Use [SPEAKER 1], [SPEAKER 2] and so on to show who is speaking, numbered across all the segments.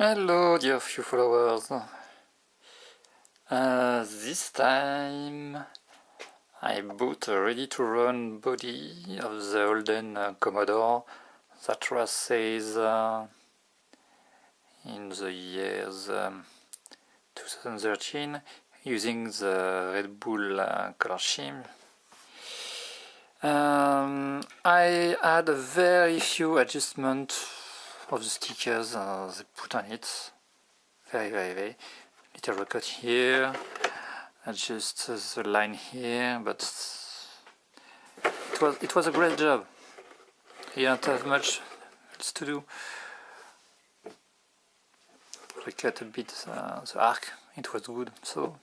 [SPEAKER 1] Hello dear few followers. This time I bought a ready-to-run body of the Holden Commodore that was says in the years 2013 using the Red Bull color scheme. I had a very few adjustments of the stickers they put on it. Very little recut here, adjust the line here, but it was a great job. You don't have much else to do. Recut a bit the arc, it was good. So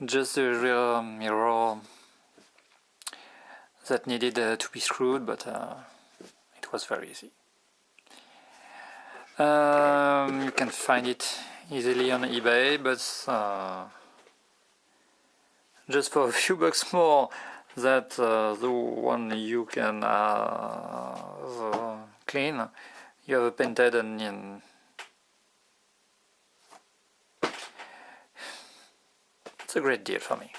[SPEAKER 1] just the rear mirror that needed to be screwed, but it was very easy. You can find it easily on eBay, but just for a few bucks more than the one you can clean, you have a painted and it's a great deal for me.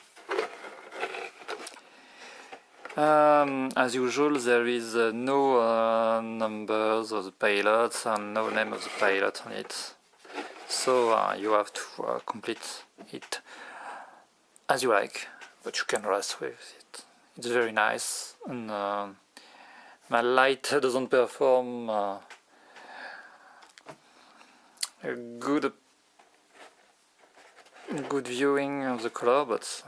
[SPEAKER 1] As usual, there is no numbers of the pilots and no name of the pilot on it, so you have to complete it as you like, but you can rest with it. It's very nice, and my light doesn't perform a good viewing of the color, but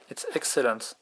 [SPEAKER 1] it's excellent